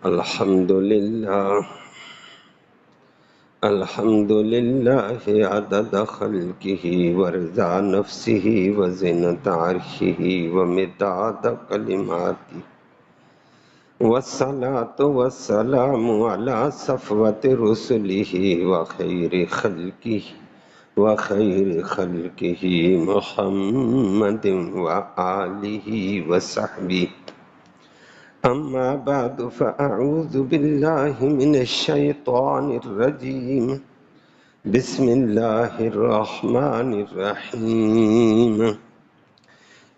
الحمد لله عدد خلقه ورضا نفسه وزنة عرشه ومداد كلماته والصلاة والسلام على صفوة رسله وخير خلقه محمد وآله وصحبه. أما بعد فأعوذ بالله من الشيطان الرجيم. بسم الله الرحمن الرحيم.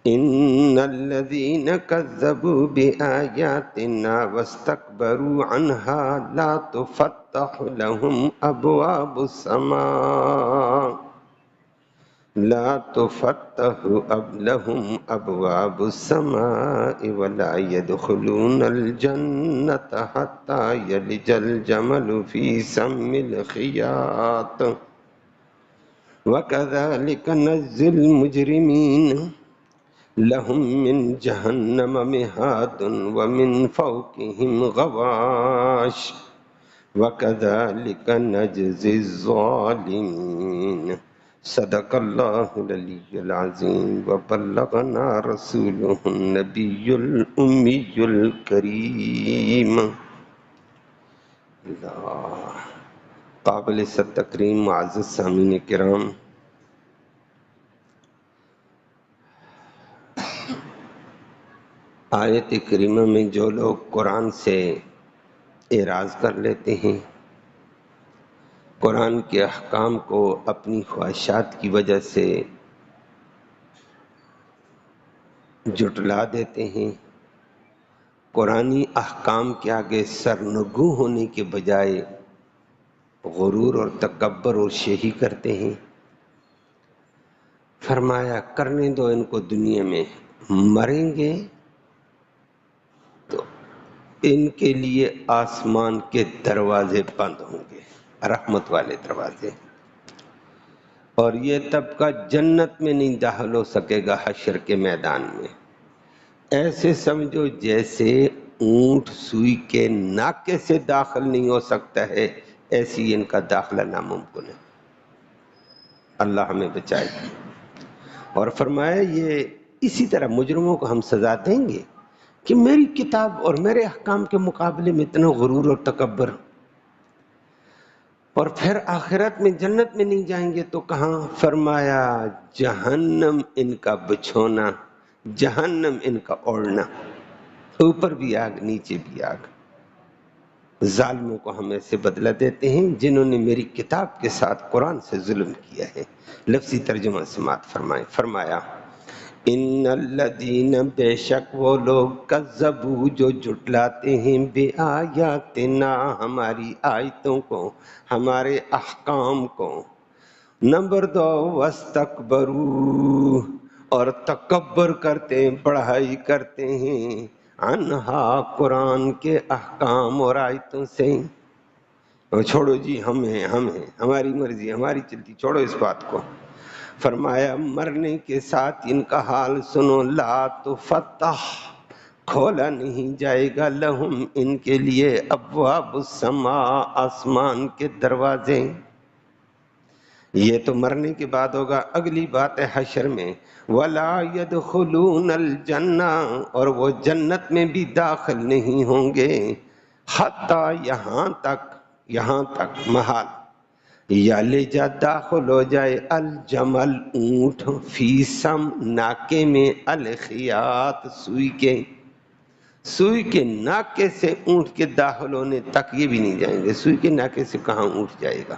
إن الذين كذبوا بآياتنا واستكبروا عنها لا تفتح لهم أبواب السماء ولا يدخلون الجنة حتى يلج الجمل في سم الخياط وكذلك نجزي المجرمين. لهم من جهنم مهاد ومن فوقهم غواش وكذلك نجزي الظالمين. صدق الله العلي العظيم وبلغنا رسوله النبي الأمي الكريم. اللہ قابل تکریم معزز سامعین کرام، آیت کریمہ میں جو لوگ قرآن سے اعراض کر لیتے ہیں، قرآن کے احکام کو اپنی خواہشات کی وجہ سے جھٹلا دیتے ہیں، قرآنی احکام کے آگے سرنگو ہونے کے بجائے غرور اور تکبر اور شیخی کرتے ہیں، فرمایا کرنے دو ان کو، دنیا میں مریں گے تو ان کے لیے آسمان کے دروازے بند ہوں گے، رحمت والے دروازے، اور یہ طبقہ جنت میں نہیں داخل ہو سکے گا حشر کے میدان میں۔ ایسے سمجھو جیسے اونٹ سوئی کے ناکے سے داخل نہیں ہو سکتا ہے، ایسی ان کا داخلہ ناممکن ہے۔ اللہ ہمیں بچائے۔ اور فرمایا یہ اسی طرح مجرموں کو ہم سزا دیں گے کہ میری کتاب اور میرے احکام کے مقابلے میں اتنا غرور اور تکبر، اور پھر آخرت میں جنت میں نہیں جائیں گے تو کہاں؟ فرمایا جہنم ان کا بچھونا، جہنم ان کا اوڑھنا، اوپر بھی آگ نیچے بھی آگ۔ ظالموں کو ہم ایسے بدلہ دیتے ہیں جنہوں نے میری کتاب کے ساتھ قرآن سے ظلم کیا ہے۔ لفظی ترجمہ سماعت فرمائیں۔ فرمایا ان الذین، بے شک وہ لوگ، کذبوا جو جھٹلاتے ہیں، بے آیاتنا ہماری آیتوں کو، ہمارے احکام کو۔ نمبر 2 واستکبروا، اور تکبر کرتے ہیں، بڑائی کرتے ہیں، عنہا قرآن کے احکام اور آیتوں سے۔ چھوڑو جی، ہم ہیں ہماری مرضی ہماری چلتی، چھوڑو اس بات کو۔ فرمایا مرنے کے ساتھ ان کا حال سنو، لا تفتح، کھولا نہیں جائے گا، لہم ان کے لیے، ابواب السماء، آسمان کے دروازے۔ یہ تو مرنے کے بعد ہوگا، اگلی بات ہے حشر میں، وَلَا يَدْخُلُونَ الْجَنَّةَ، اور وہ جنت میں بھی داخل نہیں ہوں گے، حتیٰ یہاں تک محال، یا لے جا داخل ہو جائے، الجمل اونٹ، فی سم ناکے میں، الخیاط سوئی کے ناکے سے اونٹ کے داخل ہونے تک یہ بھی نہیں جائیں گے۔ سوئی کے ناکے سے کہاں اونٹ جائے گا؟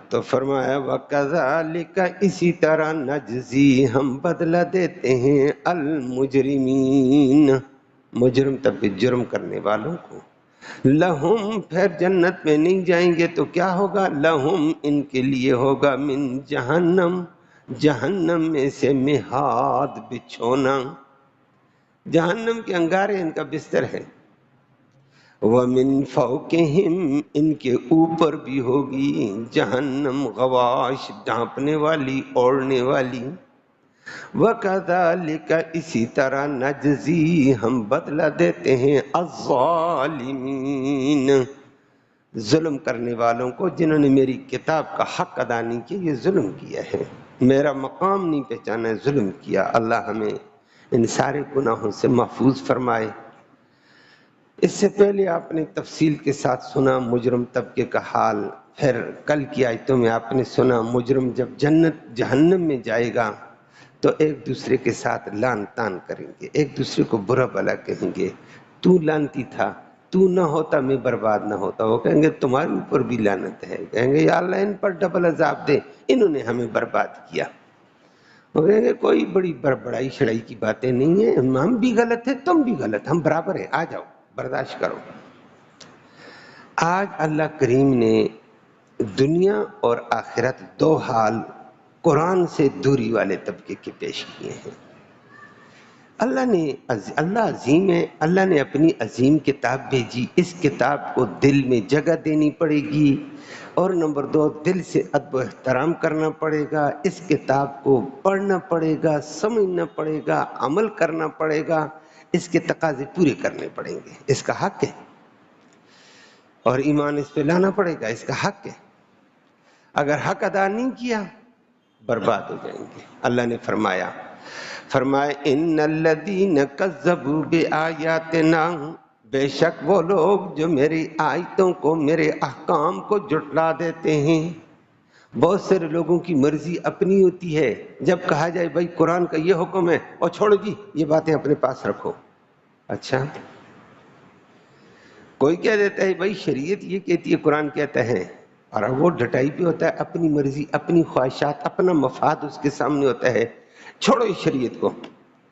تو فرمایا وَكَذَلِكَ، اسی طرح، نجزی، ہم بدلہ دیتے ہیں، المجرمین، مجرم تب جرم کرنے والوں کو۔ لہم، پھر جنت میں نہیں جائیں گے تو کیا ہوگا؟ لہم، ان کے لیے ہوگا، من جہنم میں سے، مہاد، بچھونا، جہنم کے انگارے ان کا بستر ہے۔ وَمِن فَوْقِهِمْ، ان کے اوپر بھی ہوگی جہنم، غواش، ڈھانپنے والی، اوڑھنے والی۔ وَكَذَلِكَ اسی طرح نجزی ہم بدلہ دیتے ہیں الظالمین ظلم کرنے والوں کو، جنہوں نے میری کتاب کا حق ادا نہیں کیا، یہ ظلم کیا ہے، میرا مقام نہیں پہچانا ہے، ظلم کیا۔ اللہ ہمیں ان سارے گناہوں سے محفوظ فرمائے۔ اس سے پہلے آپ نے تفصیل کے ساتھ سنا مجرم طبقے کا حال، پھر کل کی آیتوں میں آپ نے سنا مجرم جب جہنم میں جائے گا تو ایک دوسرے کے ساتھ لعن طعن کریں گے، ایک دوسرے کو برا بھلا کہیں گے، تو لعنتی تھا، تو نہ ہوتا میں برباد نہ ہوتا۔ وہ کہیں گے تمہارے اوپر بھی لعنت ہے، کہیں گے یا اللہ ان پر ڈبل عذاب دے، انہوں نے ہمیں برباد کیا۔ وہ کہیں گے کوئی بڑی بڑائی شڑائی کی باتیں نہیں ہیں، ہم بھی غلط ہیں تم بھی غلط، ہم برابر ہیں، آ جاؤ برداشت کرو۔ آج اللہ کریم نے دنیا اور آخرت دو حال قرآن سے دوری والے طبقے کے پیش کیے ہیں۔ اللہ عظیم ہے، اللہ نے اپنی عظیم کتاب بھیجی، اس کتاب کو دل میں جگہ دینی پڑے گی، اور نمبر دو دل سے ادب و احترام کرنا پڑے گا، اس کتاب کو پڑھنا پڑے گا، سمجھنا پڑے گا، عمل کرنا پڑے گا، اس کے تقاضے پورے کرنے پڑیں گے، اس کا حق ہے، اور ایمان اس پہ لانا پڑے گا، اس کا حق ہے۔ اگر حق ادا نہیں کیا برباد ہو جائیں گے۔ اللہ نے فرمایا ان الذین کذبوا بآیاتنا، بے شک وہ لوگ جو میری آیتوں کو، میرے احکام کو جھٹلا دیتے ہیں۔ بہت سارے لوگوں کی مرضی اپنی ہوتی ہے، جب کہا جائے بھائی قرآن کا یہ حکم ہے، اور چھوڑو جی یہ باتیں اپنے پاس رکھو۔ اچھا، کوئی کہہ دیتا ہے بھائی شریعت یہ کہتی ہے، قرآن کہتا ہے، اور وہ ڈٹائی پہ ہوتا ہے، اپنی مرضی، اپنی خواہشات، اپنا مفاد اس کے سامنے ہوتا ہے، چھوڑو اس شریعت کو،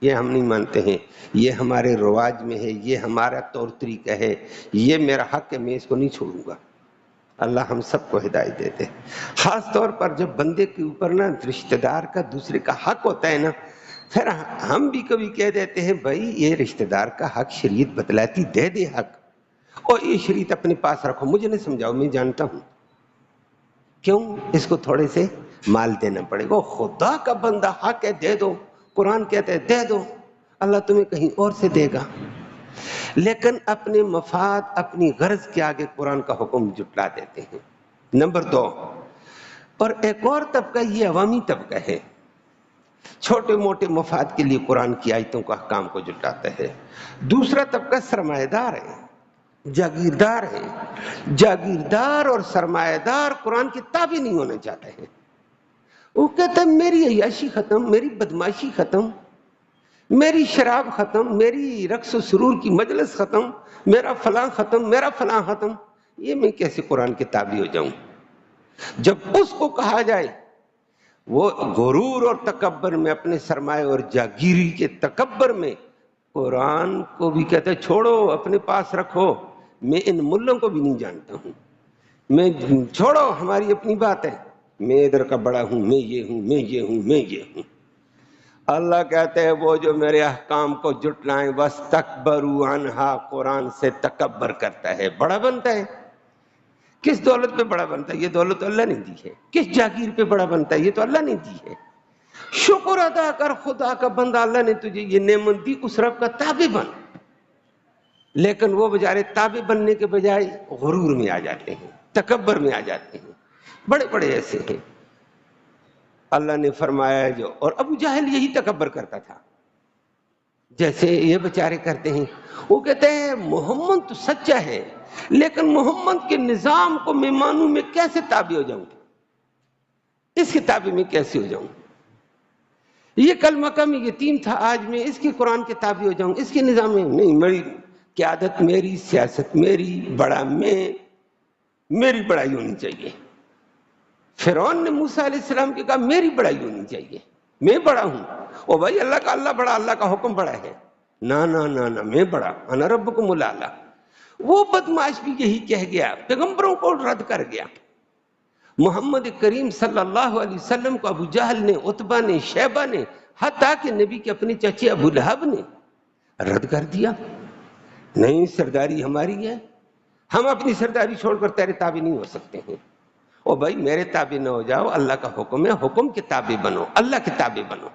یہ ہم نہیں مانتے ہیں، یہ ہمارے رواج میں ہے، یہ ہمارا طور طریقہ ہے، یہ میرا حق ہے، میں اس کو نہیں چھوڑوں گا۔ اللہ ہم سب کو ہدایت دیتے، خاص طور پر جب بندے کے اوپر نا رشتہ دار کا دوسرے کا حق ہوتا ہے نا، پھر ہم بھی کبھی کہہ دیتے ہیں بھائی یہ رشتہ دار کا حق شریعت بتلاتی، دے دے حق، اور یہ شریعت اپنے پاس رکھو، مجھے نہیں سمجھاؤ، میں جانتا ہوں۔ کیوں؟ اس کو تھوڑے سے مال دینا پڑے گا، خدا کا بندہ حق ہے دے دو، قرآن کہتا ہے دے دو، اللہ تمہیں کہیں اور سے دے گا، لیکن اپنے مفاد، اپنی غرض کے آگے قرآن کا حکم جھٹلا دیتے ہیں۔ نمبر دو، اور ایک اور طبقہ یہ عوامی طبقہ ہے، چھوٹے موٹے مفاد کے لیے قرآن کی آیتوں کا احکام کو جھٹلاتا ہے۔ دوسرا طبقہ سرمایہ دار ہے، جاگیردار ہے، جاگیردار اور سرمایہ دار قرآن کی تابع نہیں ہونا چاہتے ہیں۔ وہ کہتا ہے میری عیاشی ختم، میری بدماشی ختم، میری شراب ختم، میری رقص و سرور کی مجلس ختم، میرا فلاں ختم، میرا فلاں ختم، یہ میں کیسے قرآن کے تابع ہو جاؤں؟ جب اس کو کہا جائے، وہ غرور اور تکبر میں، اپنے سرمایہ اور جاگیری کے تکبر میں قرآن کو بھی کہتا ہے چھوڑو اپنے پاس رکھو، میں ان ملوں کو بھی نہیں جانتا ہوں، میں چھوڑو ہماری اپنی بات ہے، میں ادھر کا بڑا ہوں، میں یہ ہوں، میں یہ ہوں، میں یہ ہوں۔ اللہ کہتے ہیں وہ جو میرے احکام کو جھٹلائیں، وَاسْتَكْبَرُوا عَنْهَا، قرآن سے تکبر کرتا ہے، بڑا بنتا ہے۔ کس دولت پہ بڑا بنتا ہے؟ یہ دولت اللہ نے دی ہے۔ کس جاگیر پہ بڑا بنتا ہے؟ یہ تو اللہ نے دی ہے۔ شکر ادا کر خدا کا بندہ، اللہ نے تجھے یہ نعمت دی، اس رب کا تابع بن۔ لیکن وہ بیچارے تابع بننے کے بجائے غرور میں آ جاتے ہیں، تکبر میں آ جاتے ہیں، بڑے بڑے ایسے ہیں۔ اللہ نے فرمایا جو، اور ابو جہل یہی تکبر کرتا تھا جیسے یہ بیچارے کرتے ہیں۔ وہ کہتے ہیں محمد تو سچا ہے، لیکن محمد کے نظام کو میں مانوں، میں کیسے تابع ہو جاؤں؟ اس کے تابع میں کیسے ہو جاؤں؟ یہ کل مکہ میں یتیم تھا، آج میں اس کی قرآن کے تابع ہو جاؤں، اس کے نظام میں نہیں، میری قیادت میری، سیاست میری، بڑا میں، میری بڑائی ہونی چاہیے۔ فرعون نے موسیٰ علیہ السلام کے کہا میری بڑائی ہونی چاہیے، میں بڑا ہوں۔ او بھائی اللہ کا اللہ بڑا، اللہ کا حکم بڑا ہے، نا نا نا نا، میں بڑا، انا ربکم الاعلی۔ وہ بدمعاش بھی یہی کہہ گیا، پیغمبروں کو رد کر گیا۔ محمد کریم صلی اللہ علیہ وسلم کو ابو جہل نے، عتبہ نے، شیبہ نے، حتیٰ کہ نبی کے اپنے چچے ابو لہب نے رد کر دیا۔ نہیں، سرداری ہماری ہے، ہم اپنی سرداری چھوڑ کر تیرے تابع نہیں ہو سکتے ہیں۔ او بھائی میرے تابع نہ ہو جاؤ، اللہ کا حکم ہے، حکم کے تابع بنو، اللہ کے تابع بنو۔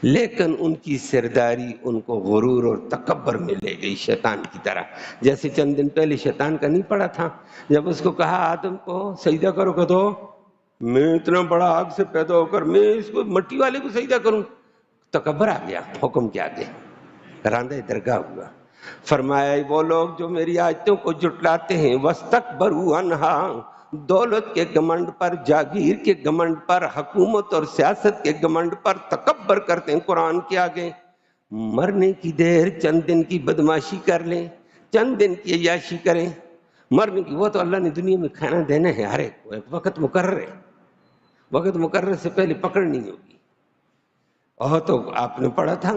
لیکن ان کی سرداری ان کو غرور اور تکبر میں لے گئی شیطان کی طرح. جیسے چند دن پہلے شیطان کا نہیں پڑا تھا، جب اس کو کہا آدم کو سجدہ کرو، کہ تو میں اتنا بڑا آگ سے پیدا ہو کر میں اس کو مٹی والے کو سجدہ کروں. تکبر آ گیا حکم کے آگے، راندہ درگاہ ہوا. فرمایا وہ لوگ جو میری آیتوں کو جھٹلاتے ہیں، وَاسْتَكْبَرُوا عَنْهَا، دولت کے گھمنڈ پر، جاگیر کے گھمنڈ پر، حکومت اور سیاست کے گھمنڈ پر تکبر کرتے ہیں قرآن کے آگے. مرنے کی دیر چند دن کی بدماشی کر لیں، چند دن کی عیاشی کریں. مرنے کی وہ تو اللہ نے دنیا میں کھانا دینا ہے ہر ایک کو، ایک وقت مقرر ہے، وقت مقرر سے پہلے پکڑ نہیں ہوگی. اور تو آپ نے پڑھا تھا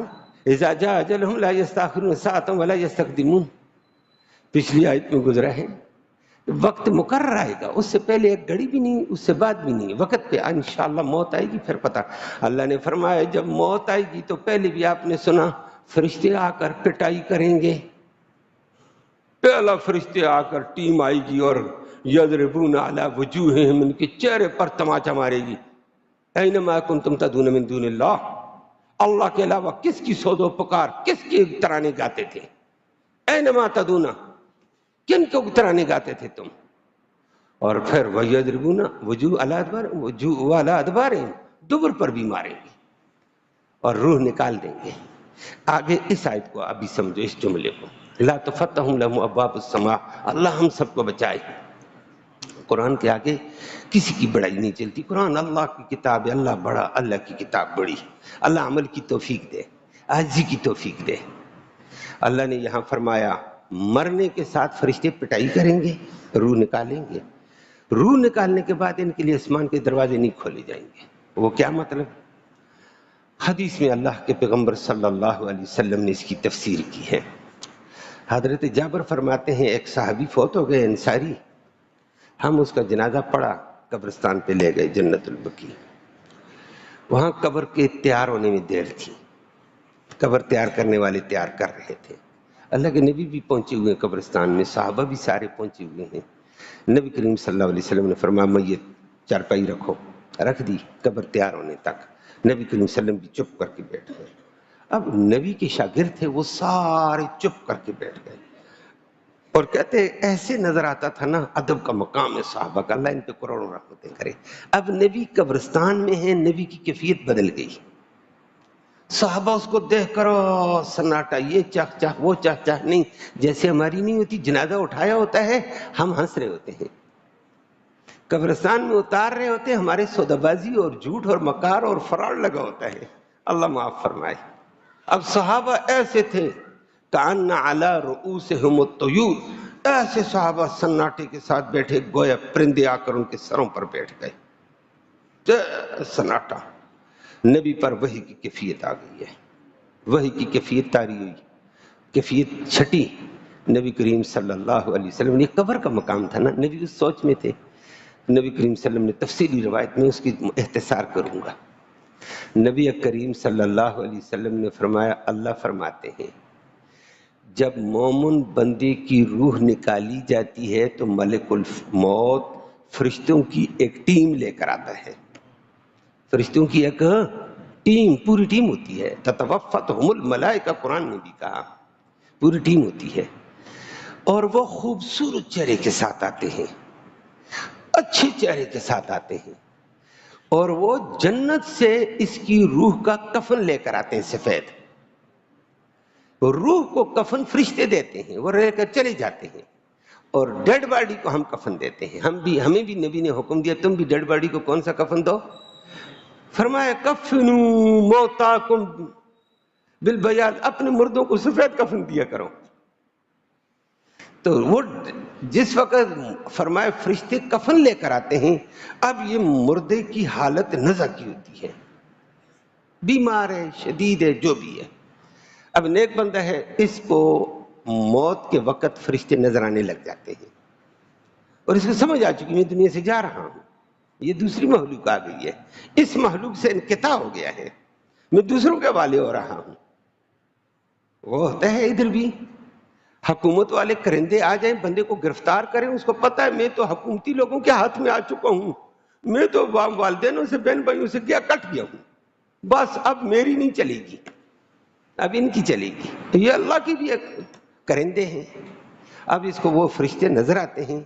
اذا جاء اجلهم لا يستأخرون ساعة ولا يستقدمون، پچھلی آیت میں گزرا ہے. وقت مقرر آئے گا، اس سے پہلے ایک گھڑی بھی نہیں، اس سے بعد بھی نہیں. وقت پہ انشاءاللہ موت آئے گی، پھر پتہ. اللہ نے فرمایا جب موت آئے گی تو پہلے بھی آپ نے سنا فرشتے آ کر پٹائی کریں گے. پہلا فرشتے آ کر ٹیم آئے گی اور یضربون علی وجوہہم، ان کے چہرے پر تماچا مارے گی. اینما کنتم تدعون من دون اللہ، اللہ کے علاوہ کس کی سود و پکار، کس کی ترانے گاتے تھے؟ اینما تدعون، کن کو ترانے گاتے تھے تم؟ اور پھر وَيَضْرِبُونَ وُجُوهَ عَلَىٰ أَدْبَارِهِمْ، وُجُوهَ عَلَىٰ أَدْبَارِهِمْ، دبر پر بھی ماریں گے اور روح نکال دیں گے. آگے اس آیت کو ابھی سمجھو، اس جملے کو. لا تفتح لهم ابواب السماء، اللہ ہم سب کو بچائے. قرآن کے آگے کسی کی بڑائی نہیں چلتی. قرآن اللہ کی کتاب ہے، اللہ بڑا، اللہ کی کتاب بڑی. اللہ عمل کی توفیق دے، عاجزی کی توفیق دے. اللہ نے یہاں فرمایا مرنے کے ساتھ فرشتے پٹائی کریں گے، روح نکالیں گے. روح نکالنے کے بعد ان کے لیے آسمان کے دروازے نہیں کھولے جائیں گے. وہ کیا مطلب؟ حدیث میں اللہ کے پیغمبر صلی اللہ علیہ وسلم نے اس کی تفسیر کی ہے. حضرت جابر فرماتے ہیں ایک صحابی فوت ہو گئے انصاری، ہم اس کا جنازہ پڑھا، قبرستان پہ لے گئے جنت البقیع. وہاں قبر کے تیار ہونے میں دیر تھی، قبر تیار کرنے والے تیار کر رہے تھے. اللہ کے نبی بھی پہنچے ہوئے ہیں قبرستان میں، صحابہ بھی سارے پہنچے ہوئے ہیں. نبی کریم صلی اللہ علیہ وسلم نے فرمایا میت چارپائی رکھو، رکھ دی قبر تیار ہونے تک. نبی کریم صلی اللہ علیہ وسلم بھی چپ کر کے بیٹھ گئے. اب نبی کے شاگرد تھے، وہ سارے چپ کر کے بیٹھ گئے اور کہتے ایسے نظر آتا تھا نا، ادب کا مقام ہے صحابہ کا، اللہ ان پہ کروڑوں رحمتیں کرے. اب نبی قبرستان میں ہیں، نبی کی کیفیت بدل گئی. صحابہ اس کو دیکھ کر سناٹا، یہ چاہ چاہ وہ چاہ چاہ نہیں. جیسے ہماری نہیں ہوتی جنازہ اٹھایا ہوتا ہے ہم ہنس رہے ہوتے ہیں، قبرستان میں اتار رہے ہوتے ہیں ہمارے سودا بازی اور جھوٹ اور مکار اور فراڈ لگا ہوتا ہے. اللہ معاف فرمائے. اب صحابہ ایسے تھے کأن علی رؤوسہم الطیور، ایسے صحابہ سناٹے کے ساتھ بیٹھے گویا پرندے آ کر ان کے سروں پر بیٹھ گئے. سناٹا. نبی پر وحی کی کیفیت آ گئی ہے، وحی کی کیفیت طاری ہوئی، کیفیت چھٹی. نبی کریم صلی اللہ علیہ وسلم، یہ قبر کا مقام تھا نا، نبی اس سوچ میں تھے. نبی کریم صلی اللہ علیہ وسلم نے تفصیلی روایت میں اس کی اختصار کروں گا. نبی کریم صلی اللہ علیہ وسلم نے فرمایا اللہ فرماتے ہیں جب مومن بندے کی روح نکالی جاتی ہے تو ملک الموت فرشتوں کی ایک ٹیم لے کر آتا ہے. فرشتوں کی ایک ٹیم، پوری ٹیم ہوتی ہے. تتوفتہم الملائکہ، قرآن نے بھی کہا پوری ٹیم ہوتی ہے. اور وہ خوبصورت چہرے کے ساتھ آتے ہیں، اچھے چہرے کے ساتھ آتے ہیں، اور وہ جنت سے اس کی روح کا کفن لے کر آتے ہیں سفید. روح کو کفن فرشتے دیتے ہیں، وہ رہ کر چلے جاتے ہیں. اور ڈیڈ باڈی کو ہم کفن دیتے ہیں. ہمیں بھی نبی نے حکم دیا تم بھی ڈیڈ باڈی کو کون سا کفن دو؟ فرمایا کفنوا موتاکم بالبیاض، اپنے مردوں کو سفید کفن دیا کرو. تو وہ جس وقت فرمایا فرشتے کفن لے کر آتے ہیں، اب یہ مردے کی حالت نزع کی ہوتی ہے، بیمار ہے، شدید ہے، جو بھی ہے. اب نیک بندہ ہے، اس کو موت کے وقت فرشتے نظر آنے لگ جاتے ہیں اور اس کو سمجھ آ چکی میں دنیا سے جا رہا ہوں، یہ دوسری مخلوق آ گئی ہے، اس مخلوق سے انقطاع ہو گیا ہے، میں دوسروں کے حوالے ہو رہا ہوں. وہ ہوتا ہے ادھر بھی حکومت والے کرندے آ جائیں بندے کو گرفتار کریں، اس کو پتہ ہے میں تو حکومتی لوگوں کے ہاتھ میں آ چکا ہوں، میں تو والدینوں سے بہن بھائیوں سے کیا کٹ گیا ہوں. بس اب میری نہیں چلے گی، اب ان کی چلے گی، یہ اللہ کی بھی ایک کرندے ہیں۔ اب اس کو وہ فرشتے نظر آتے ہیں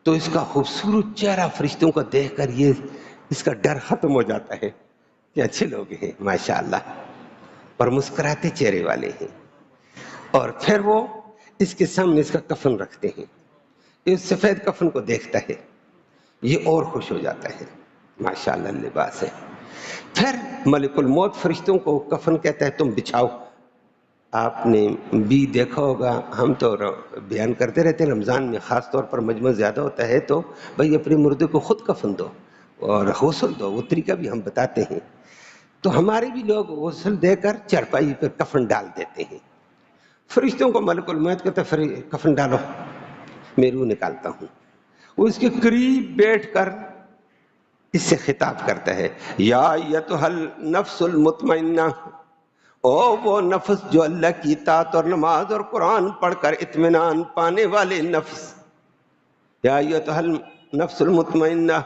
تو اس کا خوبصورت چہرہ فرشتوں کو دیکھ کر یہ اس کا ڈر ختم ہو جاتا ہے کہ اچھے لوگ ہیں ماشاءاللہ، اور مسکراتے چہرے والے ہیں، اور پھر وہ اس کے سامنے اس کا کفن رکھتے ہیں، اس سفید کفن کو دیکھتا ہے، یہ اور خوش ہو جاتا ہے، ماشاءاللہ لباس ہے۔ پھر ملک الموت فرشتوں کو کفن کہتا ہے تم بچھاؤ۔ آپ نے بھی دیکھا ہوگا، ہم تو بیان کرتے رہتے ہیں رمضان میں خاص طور پر مجمع زیادہ ہوتا ہے تو بھئی اپنے مردے کو خود کفن دو اور غسل دو، وہ طریقہ بھی ہم بتاتے ہیں۔ تو ہمارے بھی لوگ غسل دے کر چرپائی پر کفن ڈال دیتے ہیں۔ فرشتوں کو ملک الموت کہتا ہے کفن ڈالو، میں روح نکالتا ہوں۔ وہ اس کے قریب بیٹھ کر اس سے خطاب کرتا ہے، یا ایتھا النفس المطمئنہ، او وہ نفس جو اللہ کی اطاعت اور نماز اور قرآن پڑھ کر اطمینان پانے والے نفس، یا ایتھا النفس المطمئنہ،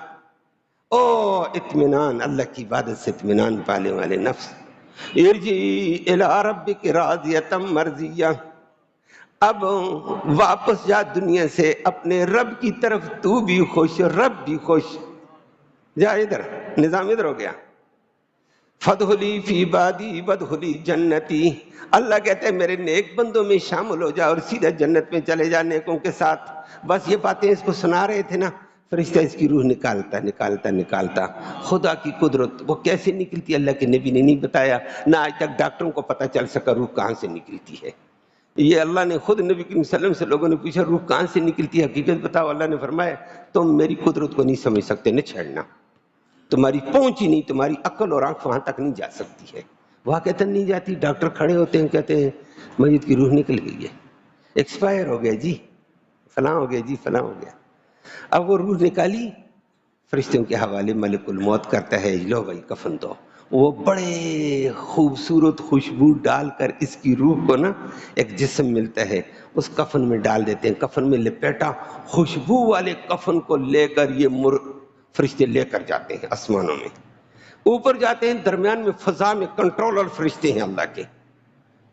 او اطمینان اللہ کی عبادت سے اطمینان پانے والے نفس، ارجعی الی ربک راضیۃ مرضیہ، اب واپس جا دنیا سے اپنے رب کی طرف، تو بھی خوش رب بھی خوش، جا ادھر، نظام ادھر ہو گیا۔ فادخلی فی عبادی وادخلی جنتی، اللہ کہتے ہیں میرے نیک بندوں میں شامل ہو جا اور سیدھا جنت میں چلے جا نیکوں کے ساتھ۔ بس یہ باتیں اس کو سنا رہے تھے نا، فرشتہ اس کی روح نکالتا، خدا کی قدرت وہ کیسے نکلتی اللہ کے نبی نے نہیں بتایا، نہ آج تک ڈاکٹروں کو پتہ چل سکا روح کہاں سے نکلتی ہے۔ یہ اللہ نے خود نبی کریم صلی اللہ علیہ وسلم سے، لوگوں نے پوچھا روح کہاں سے نکلتی ہے، حقیقت بتاؤ، اللہ نے فرمایا تم میری قدرت کو نہیں سمجھ سکتے، نہ چھیڑنا، تمہاری پہنچ ہی نہیں، تمہاری عقل اور آنکھ وہاں تک نہیں جا سکتی ہے، وہاں کہتے نہیں جاتی۔ ڈاکٹر کھڑے ہوتے ہیں کہتے ہیں میت کی روح نکل گئی ہے، ایکسپائر ہو گیا جی، فلاں ہو گیا جی، فلاں ہو گیا۔ اب وہ روح نکالی، فرشتوں کے حوالے ملک الموت کرتا ہے، لو بھائی کفن دو۔ وہ بڑے خوبصورت خوشبو ڈال کر اس کی روح کو نا ایک جسم ملتا ہے، اس کفن میں ڈال دیتے ہیں، کفن میں لپیٹا، خوشبو والے کفن کو لے کر یہ فرشتے لے کر جاتے ہیں آسمانوں میں، اوپر جاتے ہیں، درمیان میں فضا میں کنٹرولر فرشتے ہیں اللہ کے،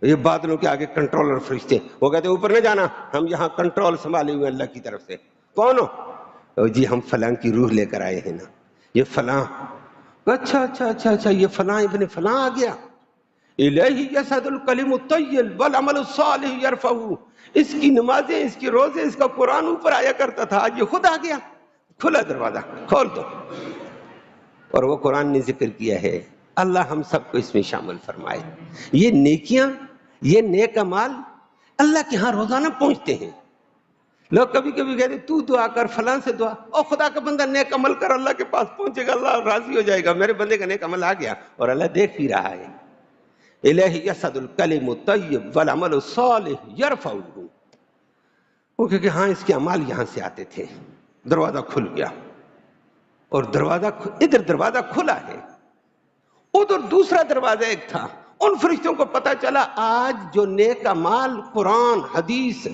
یہ بادلوں کے آگے کنٹرولر فرشتے، وہ کہتے ہیں اوپر نہ جانا، ہم یہاں کنٹرول سنبھالے ہوئے اللہ کی طرف سے۔ کون ہو؟ جی ہم فلاں کی روح لے کر آئے ہیں نا، یہ فلاں، اچھا یہ فلاں ابن فلاں آ گیا، الیہ یصعد الکلم الطیب والعمل الصالح یرفعہ، اس کی نمازیں، اس کی روزے، اس کا قرآن اوپر آیا کرتا تھا، آج یہ خود آ گیا، کھلا دروازہ کھول دو۔ اور وہ قرآن نے ذکر کیا ہے، اللہ ہم سب کو اس میں شامل فرمائے۔ یہ نیکیاں، یہ نیک اعمال اللہ کے ہاں روزانہ پہنچتے ہیں۔ لوگ کبھی کبھی کہتے ہیں تو دعا کر، فلاں سے دعا، او خدا کا بندہ نیک عمل کر، اللہ کے پاس پہنچے گا، اللہ راضی ہو جائے گا، میرے بندے کا نیک عمل آ گیا، اور اللہ دیکھ ہی رہا ہے۔ الیہ یصعد الکلم الطیب والعمل الصالح یرفعہ، وہ کہ ہاں اس کے اعمال یہاں سے آتے تھے، دروازہ کھل گیا، اور ادھر دروازہ کھلا ہے، ادھر دوسرا دروازہ ایک تھا، ان فرشتوں کو پتا چلا آج جو نیک اعمال، قرآن، حدیث،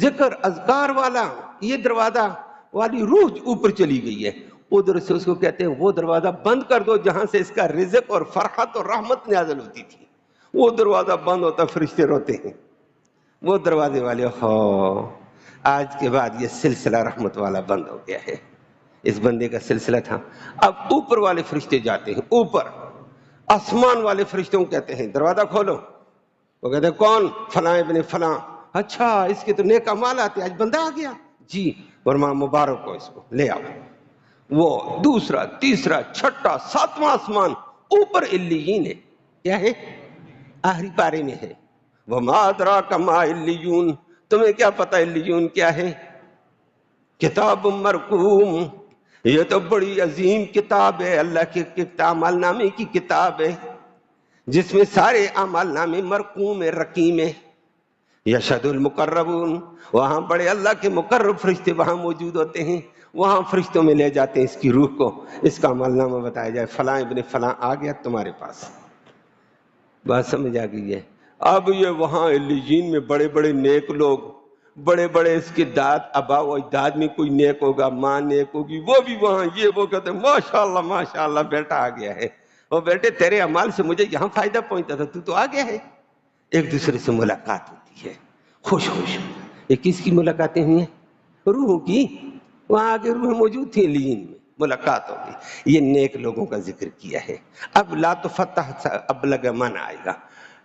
ذکر، اذکار والا یہ دروازہ والی روح اوپر چلی گئی ہے، ادھر سے اس کو کہتے ہیں وہ دروازہ بند کر دو جہاں سے اس کا رزق اور فرحت اور رحمت نازل ہوتی تھی، وہ دروازہ بند ہوتا، فرشتے روتے ہیں، وہ دروازے والے، آج کے بعد یہ سلسلہ رحمت والا بند ہو گیا ہے، اس بندے کا سلسلہ تھا۔ اب اوپر والے فرشتے جاتے ہیں، اوپر آسمان والے فرشتوں کو کہتے ہیں دروازہ کھولو، وہ کہتے ہیں کون؟ فلاں ابن فلاں، اچھا اس کے تو نیک اعمال آتے، آج بندہ آ گیا جی، ورما مبارک ہو، اس کو لے آؤ۔ وہ دوسرا، تیسرا، چھٹا، ساتواں آسمان، اوپر علیین ہے، کیا ہے؟ آخری پارے میں ہے، وما ادراک ما علیون، تمہیں کیا پتہ علیون کیا ہے؟ کتاب مرقوم، یہ تو بڑی عظیم کتاب ہے، اللہ کی اعمال نامے کی کتاب ہے، جس میں سارے اعمال نامے مرقوم ہے، رقیم ہے۔ یشہد المقربون، وہاں بڑے اللہ کے مقرب فرشتے وہاں موجود ہوتے ہیں، وہاں فرشتوں میں لے جاتے ہیں اس کی روح کو، اس کا عمل نامہ بتایا جائے، فلاں ابن فلاں آ گیا تمہارے پاس۔ بات سمجھ آ گئی ہے؟ اب یہ وہاں علیین میں بڑے بڑے نیک لوگ، بڑے بڑے اس کے داد، ابا و اجداد میں کوئی نیک ہوگا، ماں نیک ہوگی، وہ بھی وہاں، یہ وہ کہتے ہیں ماشاءاللہ ماشاءاللہ بیٹا آ گیا ہے، اور بیٹے تیرے اعمال سے مجھے یہاں فائدہ پہنچتا تھا، تو آ گیا ہے۔ ایک دوسرے سے ملاقات ہوتی ہے، خوش خوش۔ یہ کس کی ملاقاتیں ہوئی ہیں؟ روحوں کی۔ وہاں آگے روح موجود تھی لین میں، ملاقات ہوگی۔ یہ نیک لوگوں کا ذکر کیا ہے۔ اب لا تفتح اب لگا من آئے گا۔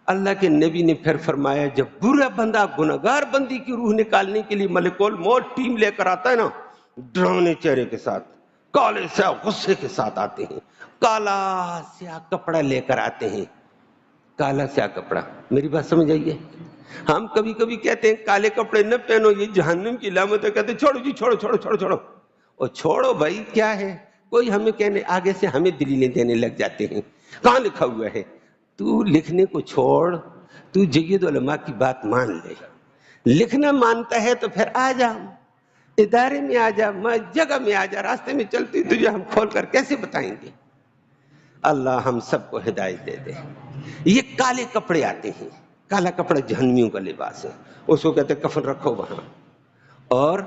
اللہ کے نبی نے پھر فرمایا جب برا بندہ گنہگار بندی کی روح نکالنے کے لیے ملک الموت ٹیم لے کر آتا ہے نا، ڈراؤنے چہرے کے ساتھ، کالے سیاہ غصے کے ساتھ آتے ہیں، کالا سیاہ کپڑا لے کر آتے ہیں۔ کالا سیاہ کپڑا، میری بات سمجھ آئیے؟ ہم کبھی کبھی کہتے ہیں کالے کپڑے نہ پہنو، یہ جہنم کی علامت ہے، کہتے ہیں چھوڑو جی، چھوڑو چھوڑو چھوڑو چھوڑو۔ اور چھوڑو بھائی کیا ہے؟ کوئی ہمیں کہنے آگے سے ہمیں دلیلیں دینے لگ جاتے ہیں، کہاں لکھا ہوا ہے؟ تو لکھنے کو چھوڑ، تو جید علماء کی بات مان لے۔ لکھنا مانتا ہے تو پھر آ جا ادارے میں، آ جا جگہ میں، آ جا، راستے میں چلتی تجھے ہم کھول کر کیسے بتائیں گے؟ اللہ ہم سب کو ہدایت دے دے۔ یہ کالے کپڑے آتے ہیں، کالا کپڑا جہنمیوں کا لباس ہے، اس کو کہتے ہیں کفن رکھو وہاں، اور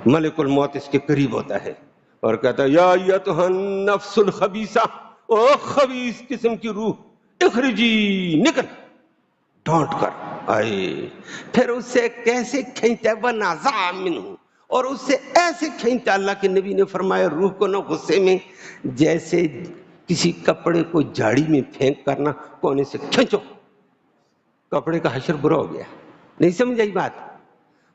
ملک الموت اس کے قریب ہوتا ہے اور کہتا ہے یا ایتھا النفس الخبیثہ، او خبیث قسم کی روح، اخرجی، نکل، ڈھونٹ کر آئے۔ پھر اس سے کیسے کھینچتا ہے؟ وَنَزَعَ مِنْهُ، اور اس سے ایسے کھینچتا، اللہ کے نبی نے فرمایا روح کو نہ غصے میں جیسے کسی کپڑے کو جھاڑی میں پھینک کرنا، کونے سے کھینچو، کپڑے کا حشر برا ہو گیا۔ نہیں سمجھ آئی بات؟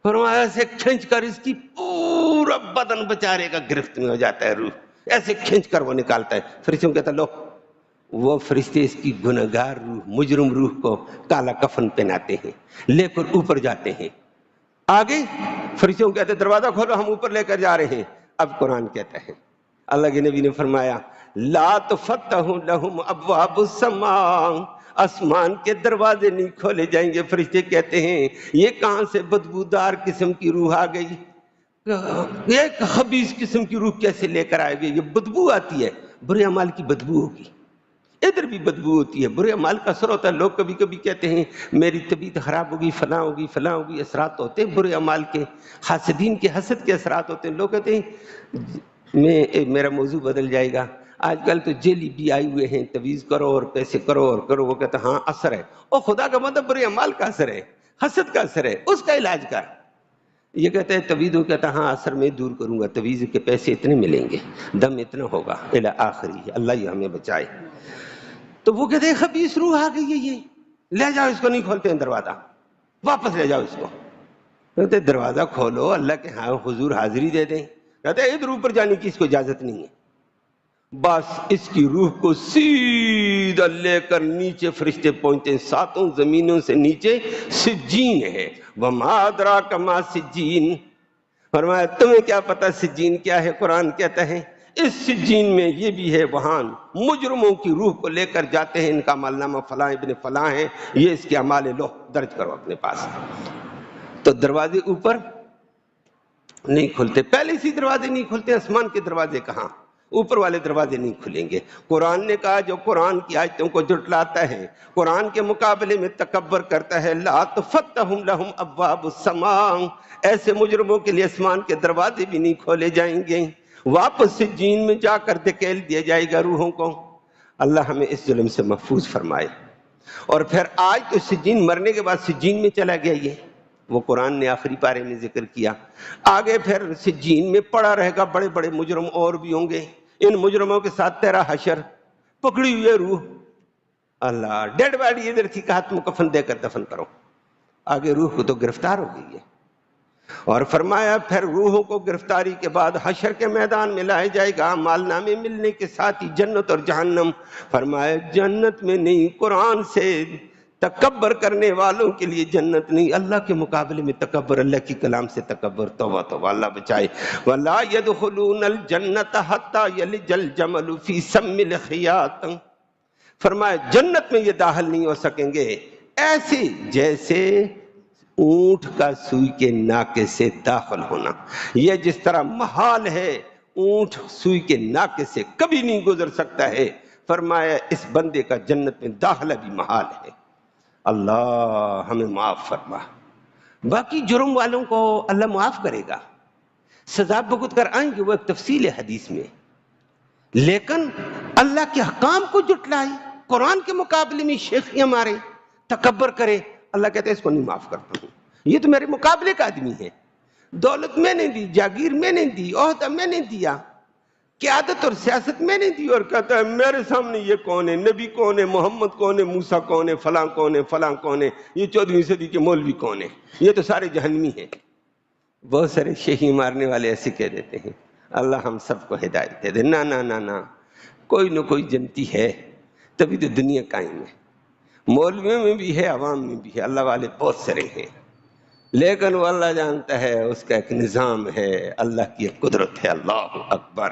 فرمایا ایسے کھینچ کر اس کی پورا بدن بیچارے کا گرفت میں ہو جاتا ہے، روح ایسے کھینچ کر وہ نکالتا ہے۔ فرشتوں کہتا لو، وہ فرشتے اس کی گنہگار روح، مجرم روح کو کالا کفن پہناتے ہیں، لے کر اوپر جاتے ہیں۔ آگے فرشتوں کہتے دروازہ کھولو، ہم اوپر لے کر جا رہے ہیں۔ اب قرآن کہتا ہے، اللہ کے نبی نے فرمایا لا تفتح لهم ابواب السماء، آسمان کے دروازے نہیں کھولے جائیں گے۔ فرشتے کہتے ہیں یہ کہاں سے بدبودار قسم کی روح آ گئی، ایک خبیث قسم کی روح کیسے لے کر آئے گی؟ یہ بدبو آتی ہے، برے اعمال کی بدبو ہوگی، ادھر بھی بدبو ہوتی ہے، برے اعمال کا اثر ہوتا ہے۔ لوگ کبھی کبھی کہتے ہیں میری طبیعت خراب ہوگی، فلاں ہوگی فلاں ہوگی، اثرات ہوتے ہیں برے اعمال کے، حاسدین کے حسد کے اثرات ہوتے ہیں۔ لوگ کہتے ہیں میرا موضوع بدل جائے گا، آج کل تو جیلی بھی آئے ہوئے ہیں، تویز کرو اور پیسے کرو اور کرو۔ وہ کہتے ہیں ہاں اثر ہے، اور خدا کا مطلب برے اعمال کا اثر ہے، حسد کا اثر ہے، اس کا علاج کر۔ یہ کہتے ہیں تویز، وہ کہتا ہے ہاں اثر میں دور کروں گا، تویز کے پیسے اتنے ملیں گے، دم اتنا ہوگا، الی آخری، اللہ ہی ہمیں بچائے۔ تو وہ کہتے ہیں خبیث روح آ گئی ہے، یہ لے جاؤ اس کو، نہیں کھولتے ہیں دروازہ، واپس لے جاؤ اس کو۔ کہتے ہیں دروازہ کھولو، اللہ کے ہاں حضور حاضری دے دیں۔ کہتے ہیں ادھر اوپر جانے کی اس کو اجازت نہیں ہے۔ بس اس کی روح کو سیدھا لے کر نیچے فرشتے پہنچتے ہیں، ساتوں زمینوں سے نیچے سجین ہے۔ وَمَا أَدْرَاكَ مَا سِجِّينٌ، فرمایا تمہیں کیا پتا سجین کیا ہے؟ قرآن کہتا ہے اس سجین میں یہ بھی ہے، وہاں مجرموں کی روح کو لے کر جاتے ہیں، ان کا اعمال نامہ فلاں ابن فلاں ہے، یہ اس کے اعمال لو درج کرو اپنے پاس۔ تو دروازے اوپر نہیں کھلتے، پہلے اسی دروازے نہیں کھلتے، آسمان کے دروازے کہاں، اوپر والے دروازے نہیں کھلیں گے۔ قرآن نے کہا جو قرآن کی آیتوں کو جھٹلاتا ہے، قرآن کے مقابلے میں تکبر کرتا ہے، لا تفتح لهم ابواب السماء، ایسے مجرموں کے لیے آسمان کے دروازے بھی نہیں کھولے جائیں گے، واپس سجین میں جا کر دھکیل دیا جائے گا روحوں کو۔ اللہ ہمیں اس ظلم سے محفوظ فرمائے۔ اور پھر آج تو سجین مرنے کے بعد سجین میں چلا گیا، یہ وہ قرآن نے آخری پارے میں ذکر کیا۔ آگے پھر سجین میں پڑا رہے گا، بڑے بڑے مجرم اور بھی ہوں گے، ان مجرموں کے ساتھ تیرا حشر، پکڑی ہوئے روح، اللہ ڈیڈ باڈی ادھر تھی، کہا تم کفن دے کر دفن کرو، آگے روح کو تو گرفتار ہو گئی ہے۔ اور فرمایا پھر روحوں کو گرفتاری کے بعد حشر کے میدان میں لائے جائے گا، اعمال نامے ملنے کے ساتھ ہی جنت اور جہنم۔ فرمایا جنت میں نہیں، قرآن سے تکبر کرنے والوں کے لیے جنت نہیں، اللہ کے مقابلے میں تکبر، اللہ کی کلام سے تکبر، توبہ توبہ، اللہ بچائے۔ وَلَا يَدْخُلُونَ الْجَنَّةَ حَتَّى يَلِجَ الْجَمَلُ فِي سَمِّ الْخِيَاطِ، فرمایا جنت میں یہ داخل نہیں ہو سکیں گے ایسے جیسے اونٹ کا سوئی کے ناکے سے داخل ہونا، یہ جس طرح محال ہے اونٹ سوئی کے ناکے سے کبھی نہیں گزر سکتا ہے، فرمایا اس بندے کا جنت میں داخلہ بھی محال ہے۔ اللہ ہمیں معاف فرما۔ باقی جرم والوں کو اللہ معاف کرے گا، سزا بھگت کر آئیں گے، وہ ایک تفصیل ہے حدیث میں، لیکن اللہ کے احکام کو جھٹلائے، قرآن کے مقابلے میں شیخیاں مارے، تکبر کرے، اللہ کہتے ہیں اس کو نہیں معاف کرتا ہوں، یہ تو میرے مقابلے کا آدمی ہے، دولت میں نے دی، جاگیر میں نے دی، عہدہ میں نے دیا، قیادت اور سیاست میں نے دی، اور کہتا ہے میرے سامنے یہ کون ہے، نبی کون ہے، محمد کون ہے، موسیٰ کون ہے، فلاں کون ہے، فلاں کون ہے، یہ 14ویں صدی کے مولوی کون ہے، یہ تو سارے جہنمی ہیں۔ بہت سارے شیخی مارنے والے ایسے کہہ دیتے ہیں۔ اللہ ہم سب کو ہدایت دے دے۔ نہ نہ نہ نہ، کوئی نہ کوئی جنتی ہے، تبھی تو دنیا قائم ہے۔ مولویوں میں بھی ہے، عوام میں بھی ہے، اللہ والے بہت سارے ہیں، لیکن وہ اللہ جانتا ہے، اس کا ایک نظام ہے، اللہ کی ایک قدرت ہے۔ اللہ اکبر۔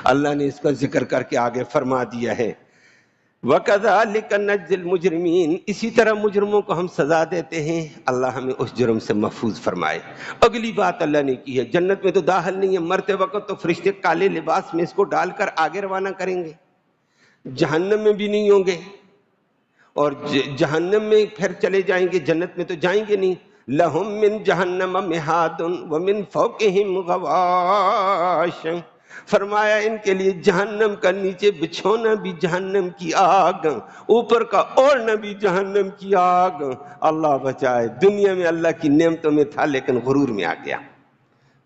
اللہ نے اس کا ذکر کر کے آگے فرما دیا ہے وَكَذَلِكَ نَجْزِي الْمُجْرِمِينَ، اسی طرح مجرموں کو ہم سزا دیتے ہیں۔ اللہ ہمیں اس جرم سے محفوظ فرمائے۔ اگلی بات اللہ نے کی ہے، جنت میں تو داخل نہیں ہے، مرتے وقت تو فرشتے کالے لباس میں اس کو ڈال کر آگے روانہ کریں گے، جہنم میں بھی نہیں ہوں گے، اور جہنم میں پھر چلے جائیں گے، جنت میں تو جائیں گے نہیں۔ لَهُم مِّن جَهَنَّمَ مِحَادٌ وَمِن فَوْقِهِمْ غَوَاشٍ، فرمایا ان کے لیے جہنم کا نیچے بچھونا بھی جہنم کی آگ، اوپر کا اوڑھنا بھی جہنم کی آگ۔ اللہ بچائے۔ دنیا میں اللہ کی نعمتوں میں تھا لیکن غرور میں آ گیا۔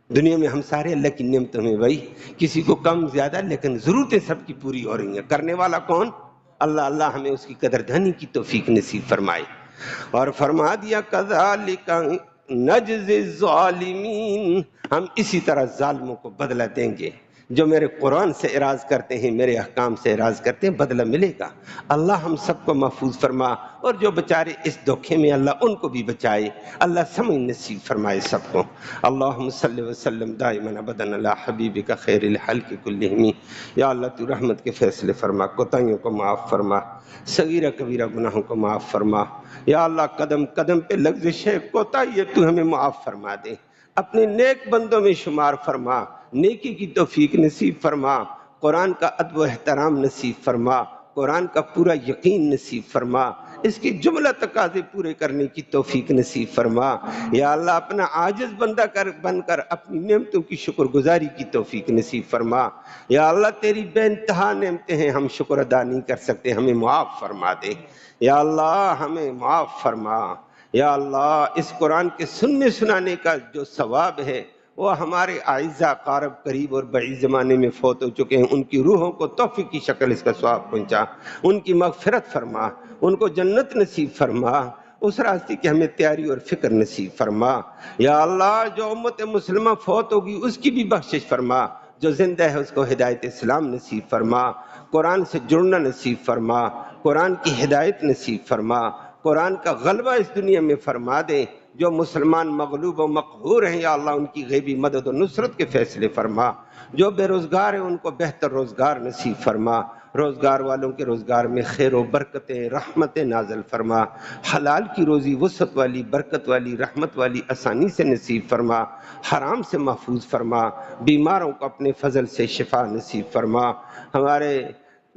دنیا میں ہم سارے اللہ کی نعمتوں میں بھائی، کسی کو کم زیادہ، لیکن ضرورتیں سب کی پوری ہو رہی ہیں۔ کرنے والا کون؟ اللہ۔ اللہ ہمیں اس کی قدردانی کی توفیق نصیب فرمائے۔ اور فرما دیا کذالک نجزی الظالمین، ہم اسی طرح ظالموں کو بدلہ دیں گے۔ جو میرے قرآن سے اعراض کرتے ہیں، میرے احکام سے اعراض کرتے ہیں، بدلہ ملے گا۔ اللہ ہم سب کو محفوظ فرما، اور جو بچارے اس دھوکے میں، اللہ ان کو بھی بچائے۔ اللہ سمجھ نصیب فرمائے سب کو۔ اللہم صلی وسلم دائما ابدا علی حبیبک خیر الخلق کلہم۔ یا اللہ تو رحمت کے فیصلے فرما، کوتاہیوں کو معاف فرما، صغیرہ کبیرہ گناہوں کو معاف فرما۔ یا اللہ قدم قدم پہ لغزش ہے، کوتاہی ہے، تو ہمیں معاف فرما دے، اپنے نیک بندوں میں شمار فرما، نیکی کی توفیق نصیب فرما، قرآن کا ادب و احترام نصیب فرما، قرآن کا پورا یقین نصیب فرما، اس کی جملہ تقاضے پورے کرنے کی توفیق نصیب فرما۔ یا اللہ اپنا عاجز بندہ بن کر اپنی نعمتوں کی شکر گزاری کی توفیق نصیب فرما۔ یا اللہ تیری بے انتہا نعمتیں ہیں، ہم شکر ادا نہیں کر سکتے، ہمیں معاف فرما دے۔ یا اللہ ہمیں معاف فرما۔ یا اللہ اس قرآن کے سننے سنانے کا جو ثواب ہے، وہ ہمارے اعزاء اقارب قریب اور بعید زمانے میں فوت ہو چکے ہیں، ان کی روحوں کو تحفے کی شکل اس کا ثواب پہنچا، ان کی مغفرت فرما، ان کو جنت نصیب فرما، اس راستے کی ہمیں تیاری اور فکر نصیب فرما۔ یا اللہ جو امت مسلمہ فوت ہوگی اس کی بھی بخشش فرما، جو زندہ ہے اس کو ہدایت اسلام نصیب فرما، قرآن سے جڑنا نصیب فرما، قرآن کی ہدایت نصیب فرما، قرآن کا غلبہ اس دنیا میں فرما دے۔ جو مسلمان مغلوب و مقہور ہیں یا اللہ ان کی غیبی مدد و نصرت کے فیصلے فرما، جو بے روزگار ہیں ان کو بہتر روزگار نصیب فرما، روزگار والوں کے روزگار میں خیر و برکتیں رحمتیں نازل فرما، حلال کی روزی وسعت والی برکت والی رحمت والی آسانی سے نصیب فرما، حرام سے محفوظ فرما، بیماروں کو اپنے فضل سے شفا نصیب فرما۔ ہمارے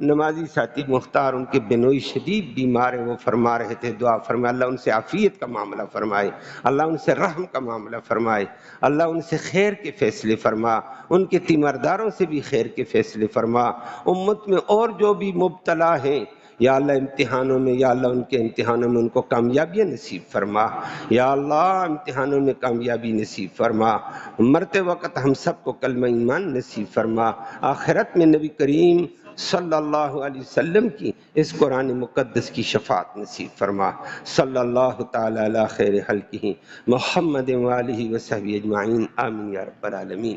نمازی ساتھی مختار ان کے بنوئی شدید بیمار ہیں، وہ فرما رہے تھے دعا فرمائے اللہ ان سے عافیت کا معاملہ فرمائے، اللہ ان سے رحم کا معاملہ فرمائے، اللہ ان سے خیر کے فیصلے فرما، ان کے تیمارداروں سے بھی خیر کے فیصلے فرما۔ امت میں اور جو بھی مبتلا ہیں یا اللہ امتحانوں میں، یا اللہ ان کے امتحانوں میں ان کو کامیابیاں نصیب فرما، یا اللہ امتحانوں میں کامیابی نصیب فرما، مرتے وقت ہم سب کو کلمہ ایمان نصیب فرما، آخرت میں نبی کریم صلی اللہ علیہ وسلم کی اس قرآن مقدس کی شفاعت نصیب فرما۔ صلی اللہ تعالی علی خیر خلقہ محمد وآلہ وصحبہ اجمعین، آمین یا رب العالمین۔